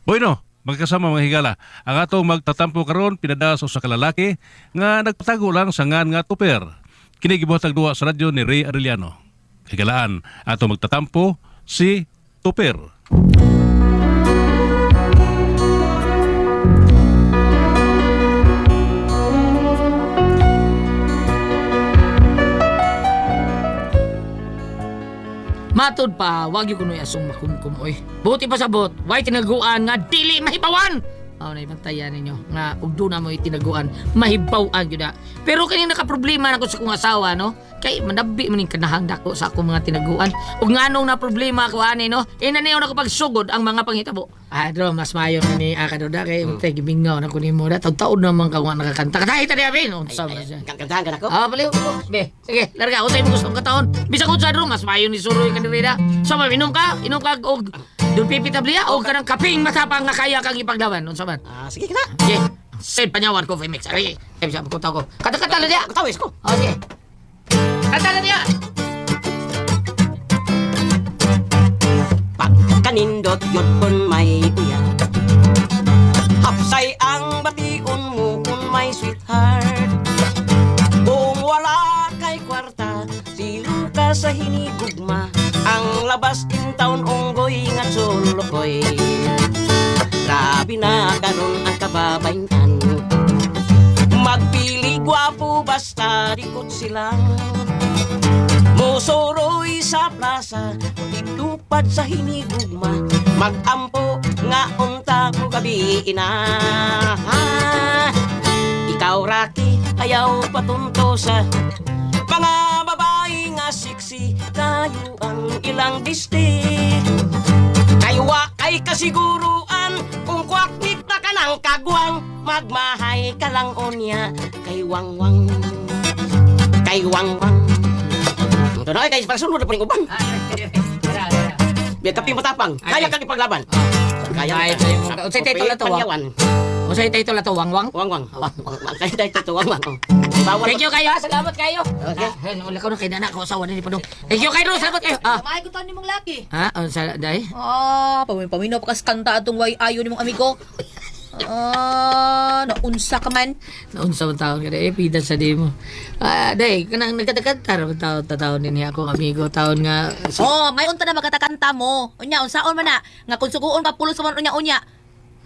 Bueno, magkasama mga higala. Ang atong magtatampo karon pinadaas sa kalalaki nga nagpatago lang sa ngan nga tuper. Kini gibuhatag duwa sa radyo ni Ray Arellano. Higalaan, atong magtatampo si Tuper. Matod pa, wag yung kunoy asong makumkum, oy. Buti pa sabot, why tinaguan nga dili mahibawan? Aw na ibantayan ninyo nga ug do na mo itinaguan, mahibawan gyud na. Pero kini nakaproblema na ko sa kong asawa, no? Kay manabi man ning kanahang dako sa akong mga tinaguan. Ug nganong na problema ko ani, no? Inaniyaw na ko pagsugod ang mga pangitabo. Dro, mas mayo na ni akadoda kay tay gibingaw na ko nimo da taud-taud naman ka nga nakakanta. Kadahi ta diabin, unsa man siya. Kantahan ka na ko? Baliw ko. Be, sige, larga ako sa imong gustong kataon. Bisa ko sa dro, mas mayo ni suroy ka dira. So, inom ka og dun pipitablia o kanang kaping matapang nga kaya kang ipaglaban. Unsa man? Sige ka na. Sige. Send panyawan ko, Femix. Ari, sabi ko tao ko. Kata-kata lang niya. Tawis ko. Sige. Kata lang niya. Pagkanindot yun kun may uya. Hapsay ang bation mo kun may sweetheart. Kung wala kay kwarta, silo ka sa hinigugma. Ang labas in taon unggoy nga sulukoy. Grabe na karon ang kababayan. Magpili gwapo basta dikot silang. Musuroy sa plaza, titupad sa hinigugma. Magampo nga unta ko gabi ina. Ikaw Rocky, ayaw patunto sa mga babae nga sexy. Tayo ang ilang district. Kayo kay kasiguruan kung kwaknik na ka ng kagwang. Magmahay ka lang onya kay wangwang. Kay wangwang. Ito na kay pagsunod na po ng uban. Biya kaping matapang. Kaya kang ipaglaban. Kaya kayo mo. Unsay title na to? Unsay title na to? Wangwang? Wangwang. Kaya title to wangwang. Thank you kayo. Salamat kayo. Okay. Wala ko na kay nana ko asawa ni Padong. Thank you kayo. Salamat kayo. Kamay ko taon ni mong laki. Unsa day? Paminaw pa kas kanta atong way ayo ni mong amigo. Naunsa ka man. Naunsa man taon kada pida sa di mo. Day, kanang nagkatakantar taon din akong amigo taon nga. May unta na magatakanta mo. Unya unsaon man na nga kung suguon ka pulos man unya.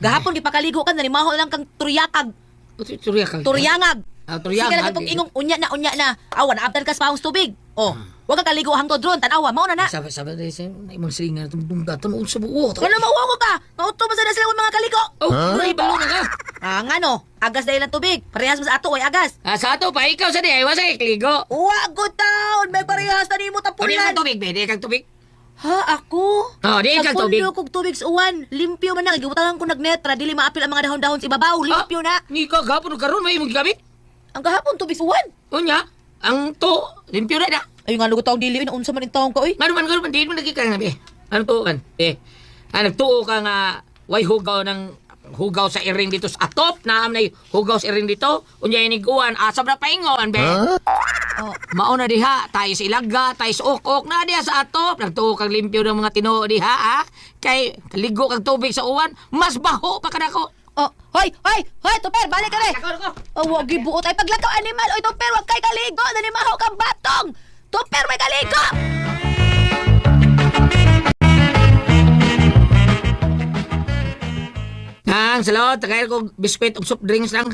Gahapon gipakaligo ka na ni maho lang kang turyakag. Turyakag. Turyangag. Turyangag. Sige lang itong ingong unya na. Awan na abdan ka sa pahong tubig. Wag ka kaligo hangtod ron tanawa mao na. Sabi day sa imong silingan itong dungdatan mo sa buo. Kano mauwa ka? Mauto ba sa sila mga kaligo? Ay balo na ka. Ngano? Agas dahil ang tubig. Parehas mo sa ato ay agas. Sa ato pa ikaw sa di ay wasa ikligo. Uwa good taon. May parehas na ni mo Di tapulan. kang tubig, be, di kang tubig. Ha, ako? Di kang tubig. Nagpulyo kong tubig sa uwan. Limpyo man na. Gibutangan ko nagnetra. Dili maapil ang mga dahon-dahon sa ibabaw. Limpyo na. Ni ka gapon karon may imong gigamit. Ang kahapon tubig sa uwan. Unya, ang to limpyo na da. Ayun nga, lugod taong dili. Naunsa man yung taong ka, oy. Ngano man di mo nagkikang be. Ano to kan? Nagtuo ka nga way hugaw sa iring dito sa atop na amnay hugaw sa iring dito. Unya iniguan asab na paingon be. Mao na diha, tayo sa ilaga, tayo sa ok na diha sa atop. Nagtuo kang limpyo ng mga tinuo diha ha. Kay ligo kang tubig sa uwan, mas baho pa kanako. Hoy, Tuper, balik ka rin. Wag gibuot ay paglakaw animal. Oy, Tuper, wag kay kaligo. Dali mahaw kang batong. Tuper, may kaligo. Salot, tagay ko biskwit o soft drinks lang.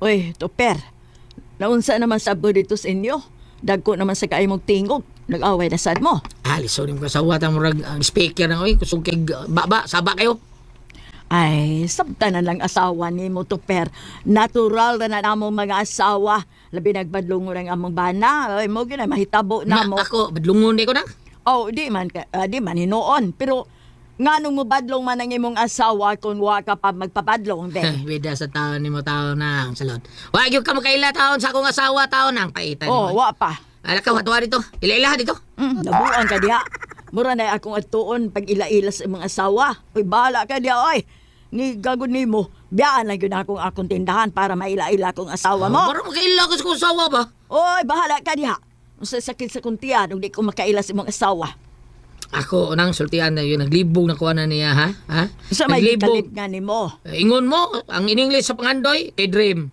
Uy, Tuper, naunsa naman sabdo dito sa inyo? Dagko naman sa kaimong tingog. Nag-away na sad mo. Liso rin ko sa watang murag ang speaker na oy. Kusog kay baba, saba kayo. Ay, sabtanan lang asawa ni mo, Tuper. Natural na namong mga asawa. Labi nagbadlungo ng among bana. Ay, mo gina, mahitabo na mo. Ako, badlungon di ko na. Di man hinoon. Pero, nganong mo badlong man ang imong asawa kung wa ka pa magpapadlong, be? Bida sa taon ni mo taon na, salot. Wag yung kamakaila taon sa akong asawa taon ang paitan mo. Wa pa. Alakaw, hatuwa dito. Ila-ila dito. Nabuan ka diha. Mura na akong atuon pag ila-ila sa imong asawa. Uy, bahala ka diha, oy. Ni gagod ni mo, biyaan lang yun akong tindahan para maila-ila akong asawa mo. Parang makaila ko sa akong asawa ba? Oy, bahala ka diha. Sa sakit sa kuntiyan, di ko makaila sa imong asawa. Ako nang sultian na yun, naglibog na kuha na niya, ha? Ha? Sa may Naglibog. kalit nga ni mo. Ingon mo, ang in English sa pangandoy, kay Dream.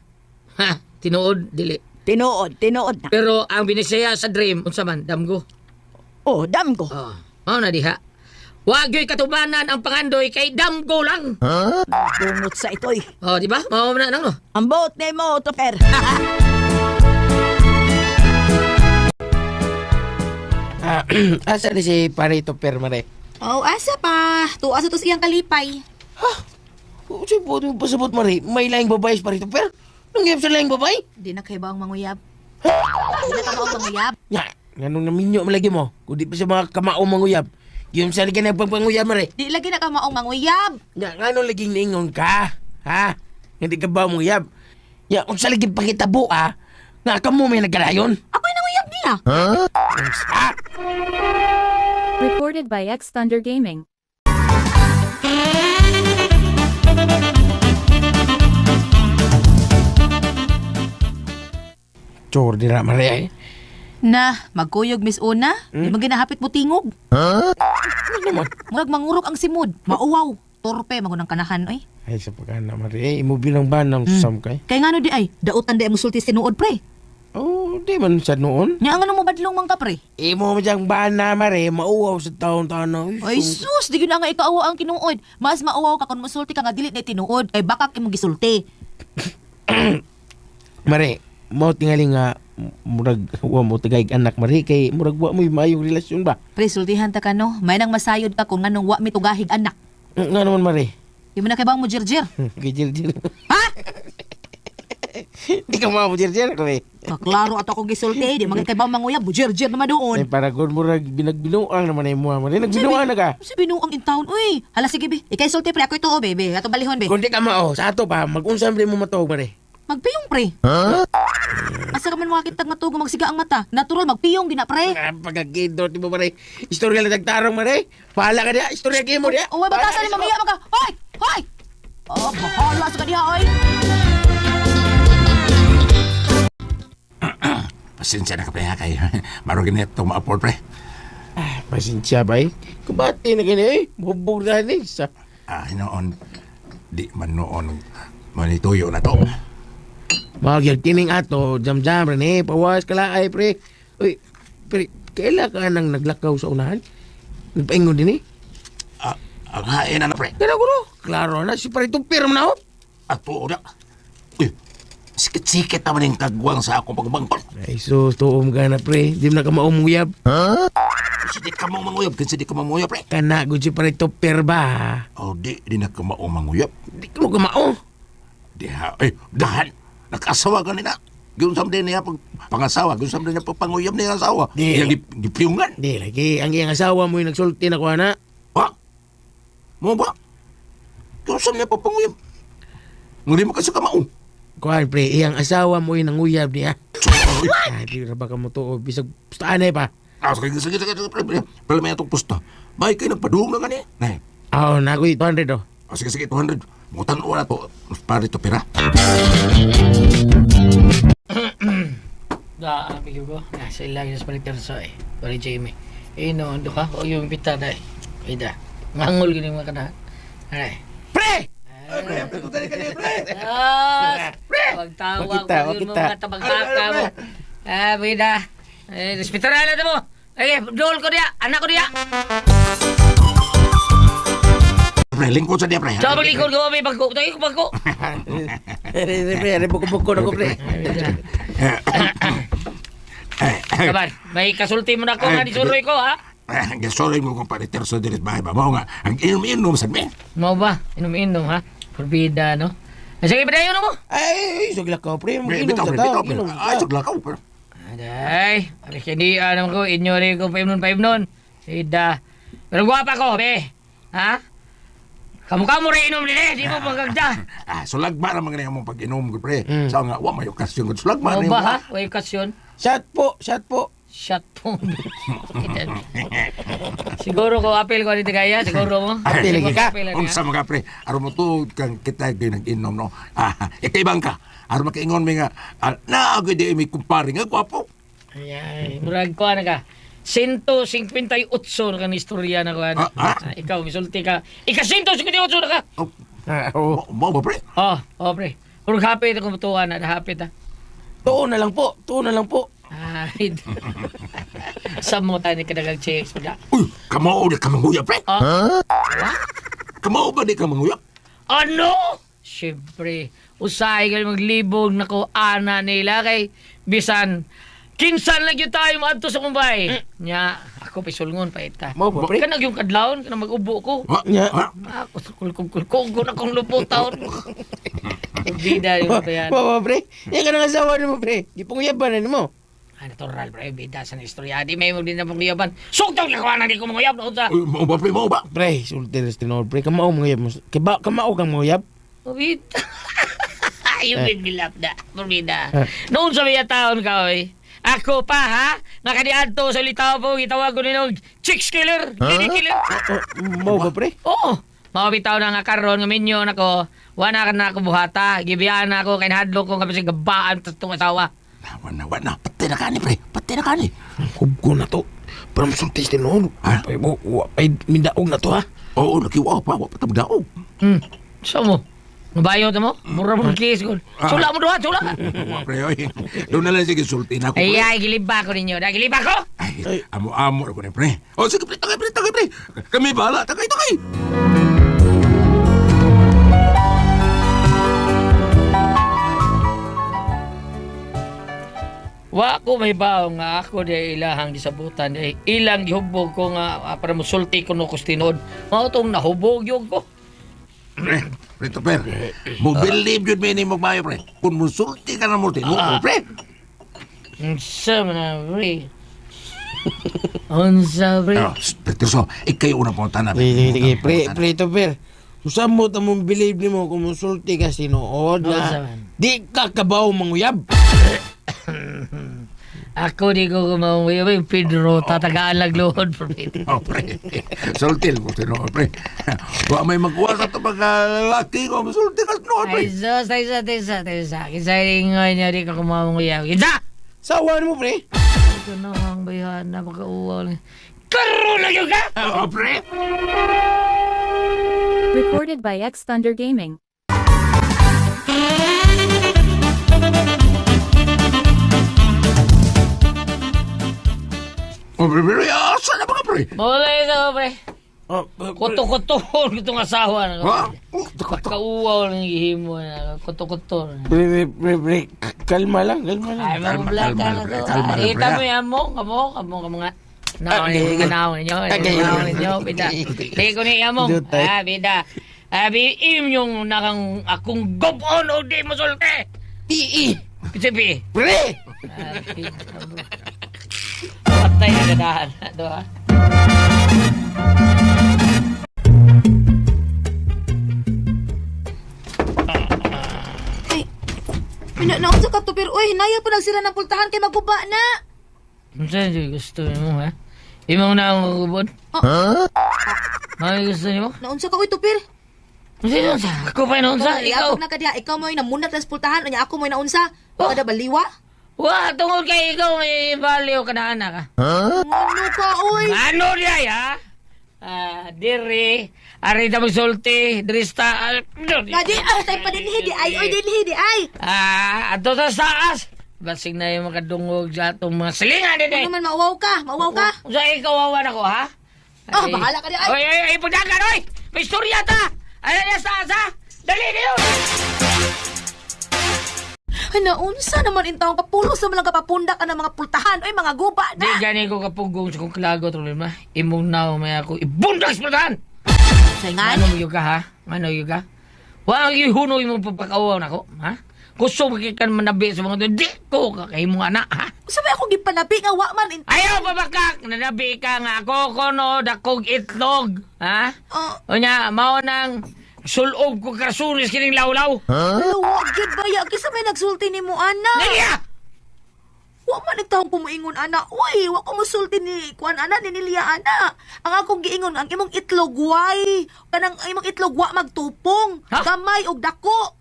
Ha? Tinuod, dili. Tinuod na. Pero ang binisaya sa Dream, unsa man, damgo. Oh, damgo. Oh, mao na diha. Wag yo'y katubanan ang pangandoy kay damgo lang. Dumot sa ito'y. Oh, di ba? Mao na nang no. Ang boat ni mo, Tupper. Asa ni si Parito Permare? Oh, asa pa. Tuwa sa tos iyang kalipay. Si po yung pasabot Mare, may laing babae si Parito Per? Nangyayap sa laing babae? Di na kayo ba ang manguyab? Di na ka ba ang manguyab? Nga, ganun na minyo malagi mo. Kung di pa sa mga kamao manguyab. Yung sa ligan ng pangpanguyab Mare. Di lagi na ka maong manguyab. Nga, nga laging niingon ka? Ha? Hindi ka ba manguyab? Ya, kung sa lagi pakitabo nga ka mo may nagkalayon? Ako'y nanguyab niya. Ha? Recorded by X Thunder Gaming. Chor, di na Mare eh. Na, magkuyog Miss Una. Di man ginahapit mo tingog. Ano naman? Murag mangurok ang simod. Mauwaw. Torpe, magunang kanahan, oy. Ay, sa pagkana Mare eh. Imo bilang ba ng susam kay? Kaya nga no di ay, dautan di ang musulti sinuod, pre. Oh, di man sa noon. Nga nga mo badlong mang ka, pre. Imo mo diyang bana Mare, mauwaw sa taon-taon na. Ay sus, di yun na nga ikaawa ang kinuod. Mas mauwaw ka kung musulti ka nga dili na tinuod. Kay bakak imong gisulti. Mare, mo tingali nga murag wa mo tagay anak Mare kay murag wa mo mayong relasyon ba? Pre, sultihan ta ka no. May nang masayod ka kung nganong wa mi tugahig anak. Nga naman Mare. Di mo na kay bang mo jirjir. Gijil-jil. Ha? Di ka mo jirjil ko eh. Kaklaro ato kong gisulti. Di man kay bang manguyab, jirjir naman doon. Ay para gud murag binagbinuang naman ay mo Mare. Nagbinuang na ka. Si binuang in town. Uy, hala sige be. Ikay sulti pre, ako ito o bebe. Ato balihon be. Kung di ka mao, sa ato pa mag-unsam rin mo matog Mare. Magpiyong pre. Asa ka man makakita nga tugo magsiga ang mata. Natural, magpiyong din na pre. Pagkakidot mo Mare. Istorya lang tagtarong Mare. Pahala ka diya, istorya kay mo diya. Uy, batasan ni mamaya mga. Hoy! Hoy! Oh, bahala sa kaniya, oy. Pasensya na ka pre ha kay marugin na itong maapol pre. Pasensya ba eh. Kubati na kini eh. Bubog na ni sa. Noon, di man noon manituyo na to. Magyag tining ato, jam-jam rin eh. Pawas ka laay pre. Uy, pre, kaila ka nang naglakaw sa unahan? Nagpaingon din eh. Ang hain na pre. Kaya ko klaro na, si Parito Perm na ho. Ato na. Sikit-sikit naman yung kagwang sa akong pagbangkol. Ay sus, tuom ka na pre. Di mo na ka maumuyab. Kasi di ka mo manguyab, kasi di ka manguyab pre. Kana, gud si Parito Per ba? O di na ka manguyab. Di ka mo kamao. Di ha, dahan. Nakasawa ka nila. Giunsam din niya pag pangasawa. Giunsam din niya pag panguyab niya ang asawa. Di. Iyang gipiyungan. Di lagi, ang iyang asawa mo yung nagsulti na ko na. Ha? Mo ba? Giunsam niya pag panguyab. Nguli mo kasi kamao. Kuhan pre, iyang asawa mo yung nanguyab niya. Di ra ba ka mo to, bisag pustaanay pa. Sige. Pero may atong pusta. May kayo nagpadung na gani. Nay. Oo, na ako 200 oh. Sige, 200. Mutan ko na to. Para ito pera. Da, pili ko. Sa ilagay sa palitan sa eh. Pari Jamie. No, ando ka. O yung pita da eh. Ida. Mangol gini mga kanahan. Aray. Pre! Ah! Magtawag Makita, ko yung makita. mga tabagtaka mo. Bida. Respetar na natin mo. Okay, dool ko diya. Anak ko diya. Pre, lingkod sa diya, pre. Sa maglingkod ko, may bagko. Tayo ko bagko. Pre, buko-buko na ko pre. Kaban, may kasulti mo na ako nga disuroy ko, ha? Gasolay mo kung pariter sa dilis bahay ba? Mao nga, ang inom-inom sa me. Mau ba? Inom-inom, ha? Forbida, no? Sige, padayon mo. Ay, sugla ka pre, Pre, mag-inom bitaw, sa pre, tao. bitaw. Ay, sugla ka, pre. Aday, alis hindi alam ko, inyo rin ko paimnon. Sida. Pero guwapa ko, be. Ha? Kamu rin inom din eh, di mo magagda. Sulagba naman ganyan mong pag-inom ko, pre. Sa nga, wa may okasyon ko. Sulagba Mau na ba, ha? Way okasyon. Shot po. Shot po. Siguro ko apel ko dito kaya, siguro mo. Apel lagi ka? Apel Kung sa mga pre, araw mo to, kang kita kayo nag-inom, no? Ikaibang ka. Araw makaingon mo nga, na agad di may kumpari nga, gwapo. Ay, murag ko na ka. 158 na ka ni istorya na kuan. Ikaw gisulti ka. Ika 158 na ka. Oo. Mo ba, pre? Oh, pre. Puro hapit ako mutuan na hapit ah. Tuon na lang po. Ay. Sa mo tayo ni kadagang chicks pala. Uy, kamao di ka manguya, pre? Oh. Kamao ba di ka manguya? Ano? Siyempre, usay kayo maglibog na ko ana nila kay bisan kinsan lang yun tayo maadto sa kumbay. Nya, ako pisulngon pa ita. Mo ba, pre? Kanag yung kadlawon, kanang mag-ubo ko. Nya. Ako sa kulkul-kulkul na kong luputaw. Bida yung ba yan? Mo, pre. Yan ka nang asawa mo, pre. Gipunguyaban na mo. Natural, pre, bida sa istorya. Di may mo din na panguyaban. Suktong lakawan na di ko manguyab na unsa. Uy, mo ba, pre? Mo ba? Pre, sultiris tinol, pre. Kamao manguyab mo. Kamao kang manguyab. Bida. Yung bigilap na. Bida. Noon sa mga taon ka, oy. Ako pa, ha? Nakadiadto sa litaw po, gitawag ko ninong chicks killer, lady killer. Mo ba, pre? Oo. Mabitaw na nga karon nga minyo nako. Wala ka na ako buhata. Gibiyan na ako kay hadlok ko kasi gabaan sa itong asawa. Wala. Pati na kani, pre. Pati na kani. Hubgo na to. Para masultis tinol. Ha? Ay, mindaog na to, ha? Oo, nakiwa pa. Wapa tamdaog. So mo? Mabayo mo? Mura mo kiss ko. Sula mo doon, sula. Pre, oy. Doon na lang sige sulti na ako, pre. Ay, giliba ko ninyo. Giliba ko? Ay, amo-amo ako ni pre. O, sige, pre. Tagay, pre. Kami bahala. Tagay. Wa ko may baong nga ako di ilahang gisabutan. Ilang gihubog ko nga para musulti ko no kustinod. Mao tong nahubog yun ko. Pre, per. Mo believe yun may mo mayo, pre. Kung musulti ka na mo, tinuko, pre. Unsa man na, pre? Unsa, pre? Peterso, ikay unang punta na. Sige, pre, to, per. Usam mo tamong believe ni mo kung musulti ka sinuod Unsa na man? di ka kabaw manguyab. Ako di ko kumawi. Pedro, tatagaan lang luhod, pre. Oh, pre. Sultil mo, tinuko, pre. Wa may magkuha sa ito pagkalaki ko. Musulti ka, tinuko, pre. Ay, sus, tisa. Kisa ingay niya di ka kumawang Kisa! Sawa mo, pre. Ito na ang bayhan na makauwa lang. Karo lang yun ka! Oh, pre. Recorded by X Thunder Gaming. Oh, pre. Asa na mga, pre? Mawala isa, pre. Oh, Kuto-kuto itong asawa na. Ha? Pagkauwaw lang ihimo na. Kuto-kuto. pre, kalma lang. Ay, mga vlog ka na to. Kalma lang, Ita pre. mo ka mga naon ninyo. Bida. Hindi ko niya mo. Bida. Im yung nakang akong gopon o di mo sulte. Pisabi. Pre! Patay na gadahan. Ito ha. Naunsa ka to pero oy, hinaya pa nagsira ng pultahan kay maguba na. Saan yung gusto mo ha? Imaw na akong magubon? May gusto niyo? Naunsa ka oy tupir. Sino sa? Ako pa naunsa? Ikaw? na kadiha, ikaw mo yung namunat ng pultahan, unya ako mo yung naunsa. Kada baliwa. Wah, tungkol kay ikaw may baliw ka na anak ha? Ano ka oy? Ano niya ya? Diri, ari na magsulti, drista, Gadi, tayo pa dinhi di ay, oy dinhi di ay. ato sa taas. Basig na yung makadungog sa itong mga silingan din eh. Ano man mauwaw ka? Sa ikaw awan ako ha? Bahala ka di ay. Oy, pagdagan, oy! May istorya ta! Ano niya sa asa? Dali niyo! Ay, naunsa naman intawang kapulos naman lang kapapundak ka ng mga pultahan. Oy, mga guba Di na. gani ko kapugong sa kong klago, problema. Imong na may ako ibundak sa pultahan! Saingan? Ano mo yung ka, ha? Ano yung ka? Wang ihunoy mo papakawaw na ko, ha? Gusto mo kikan manabi sa mga doon, di ko kakay mo anak, ha? Sabi ako gipanabi nga wa man. Ayaw babakak! Nanabi ka nga ako kono, dakog itlog, ha? O niya, mao nang sulog ko kasulis kining lawlaw. Wa gid baya kisa may nagsulti ni mo ana. Naliya! Wa man nagtawag pumoingon ana. Uy, wa ko musulti ni kuan ana ni Nilia ana. Ang akong giingon ang imong itlog way. Kanang imong itlog wa magtupong. Ha? Gamay og dako.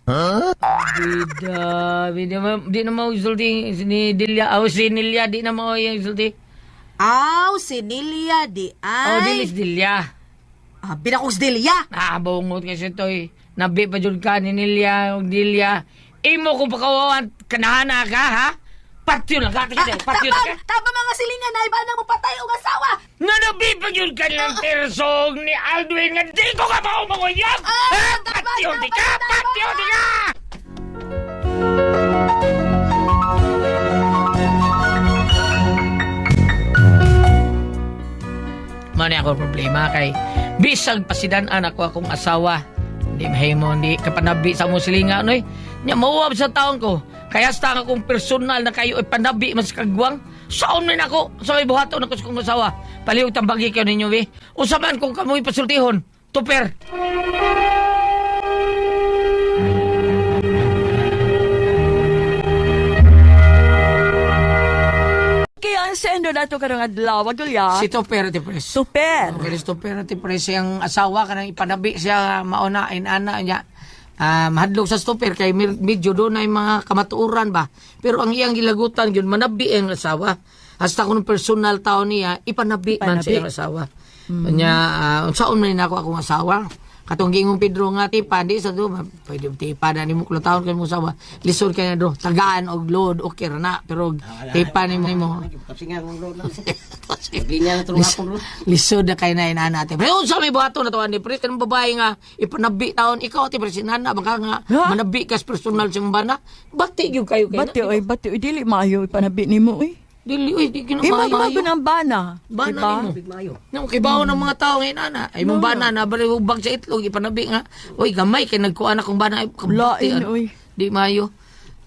Bida, di na mo sulti ni Delia, o si Nelia, di na mo yung sulti. Aw, si Nelia di Oh, ay. dilis dilya. Binakos Delia. Bungot kasi ito eh. Nabi pa dyan ka ni Nilya o Dilya. Imo ko pakawawan, kanahana ka ha? Patyo lang ka, patyo lang ka. Tama mga silingan na iba na mo patay o asawa. Nga nabi pa dyan ka ng tersog ni Aldwin nga di ko ka maumanguyab! Patyo di ka! Patyo di ka! Mani ako problema kay bisag pasidan anak ko akong asawa. Hindi mahimo, hindi kapanabi sa mong silinga noy. Nya mauwab sa taon ko. Kaya sa akong personal na kayo ay panabi mas kagwang. Saon man ako sa may buhaton ako sa kong asawa. Palihog tambagi kayo ninyo we. Usaman kung kamoy pasultihon. Tuper. Kaya ang sendo na ito karong adlaw, Gulya. Si Tuper ti Pres. Super. Okay, si Tuper ti Pres ang asawa kanang ipanabi siya mauna inana niya. Mahadlok sa Tuper kay medyo doon ay mga kamatuuran ba. Pero ang iyang gilagutan yun manabi ang asawa. Hasta kung personal tao niya ipanabi man siya ang asawa. Kanya saon man nako akong asawa. Katong gingong Pedro nga tipa di sa do pwede tipa na nimo kulo taon kay mo sawa. Lisod kay na do tagaan og load okay ra na pero tipa nimo. Lisod na kay na inana ate. Pero sa may buhaton na tawan ni Pres kanang babae nga ipanabi taon ikaw ti presinana baka nga manabi kas personal sa bana. Bati gyud kayo kay. Bati oy, dili maayo ipanabi nimo oy. Dili oy di Imabago kinamayo. ng bana. Bana nimo. Nang kibaw ng mga tao ngayon ana. Ay mong bana na bali ubag sa itlog ipanabi nga. Oy gamay kay nagkuan akong bana. Lain oy. Di mayo.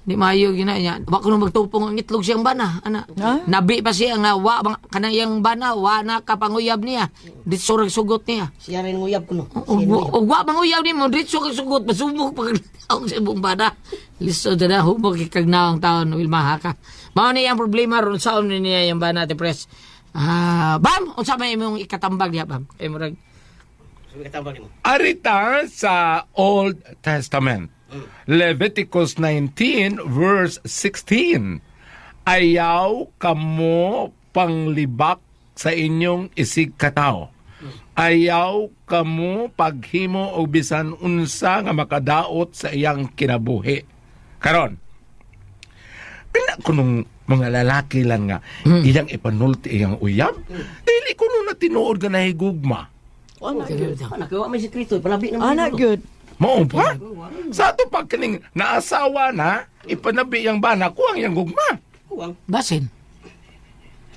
Di mayo gina niya. Wa kuno magtupong ang itlog siyang bana ana. Ha? Nabi pa siya nga wa kanayang bana wa na kapanguyab niya. Ditso rag sugot niya. Siya rin nguyab ko no. Og wa manguyab ni mo ditso kag sugot pasubok pag ang sa ibong bana. Listo na humog kag naong taon Wilma ka. Mao ni ang problema ron saon ni niya yung bana ti Pres. Bam, unsa may imong ikatambag niya bam? Kay murag Arita sa Old Testament. Leviticus 19 verse 16. Ayaw kamo panglibak sa inyong isig katao. Ayaw kamo paghimo og bisan unsa nga makadaot sa iyang kinabuhi. Karon, pina kunong mga lalaki lang nga iyang ipanulti iyang uyab. Dili kuno na tinuod nga nahigugma. Nakawa may sekreto, palabi naman. Anak good. Mao pa? Sa ato pag kining naasawa na, ipanabi ang bana, kuwang yang gugma. basin.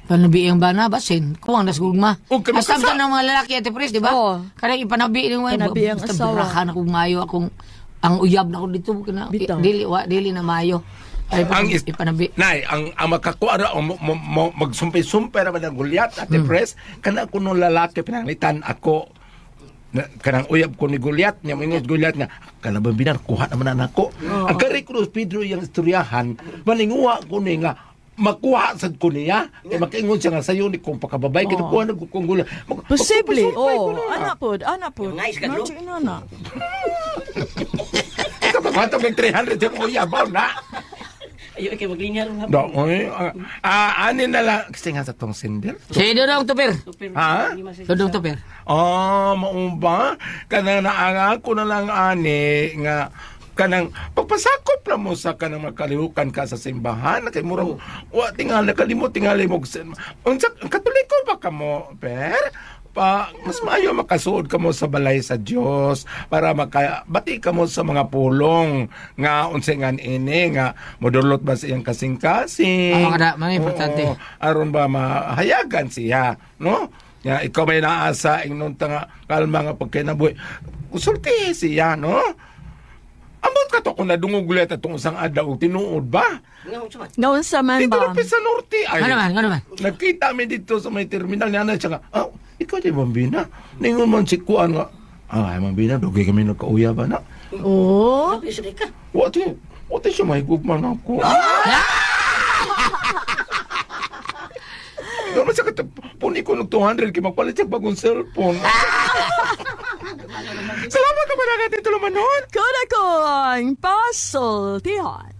Panabi ang bana basin. Kuwang nasgugma. O, kami Asam kasa- sa ng mga lalaki ate Pres, di ba? Oo. Kanang ipanabi ng mga Panabi ang asawa. Birahan akong mayo akong ang uyab na ko dito kana Bitaw. dili na mayo. Ay Ang ipanabi. Nay, ang makakuha ra magsumpay-sumpay ra man ang Goliath at Pres, kana kuno lalaki pinanglitan ako kanang uyab ko ni Goliath niya mingos Goliath nga kana bambinar kuha naman nako. Ang kay Cruz Pedro yang istoryahan maninguha ko ni nga makuha sad ko niya kay makaingon siya nga sayo ni kung pakababay kay kuha nag kung Goliath. Posible. Magsumpay ko Oh, na. anak po. Nice ka, no? Imagine na. Kapag ng 300 yung uyab na. Ayo kay maglinya ron. Do, oy, ani na lang kasi nga sa tong sinder. Say dodong tuper. Ha? Dodong tuper. Maumba kanang naanga ko na lang ani nga kanang pagpasakop na mo sa kanang makalihukan ka sa simbahan kay murang wa tingali kalimot tingali mo unsa katoliko ba ka mo per mas maayo makasuod ka mo sa balay sa Dios para makabati ka mo sa mga pulong nga unsay ngan ini nga modulot ba sa iyang kasing-kasing. Kada mga importante. Oo, aron ba mahayagan siya, no? Ya, ikaw may naasa ingnon ta nga kalma nga pagkinabuhi. Usulti siya, no? Amot ka to kung nadungog ulit atong isang adlaw tinuod ba? Ngayon sa man Dito ba? na sa norte. Ay, Ano man? Nagkita mi dito sa may terminal niya na siya nga, ikaw di Bambina. Ningon man si Kuan nga, ay Bambina, dugay kami nagkauya ba na? Oh. Wati siya mahigugman ako. Naman siya puni ko ng 200 kaya magpalit siya bagong cellphone. Salamat naman agad ito lumanon. Kada ko ang pasultihan.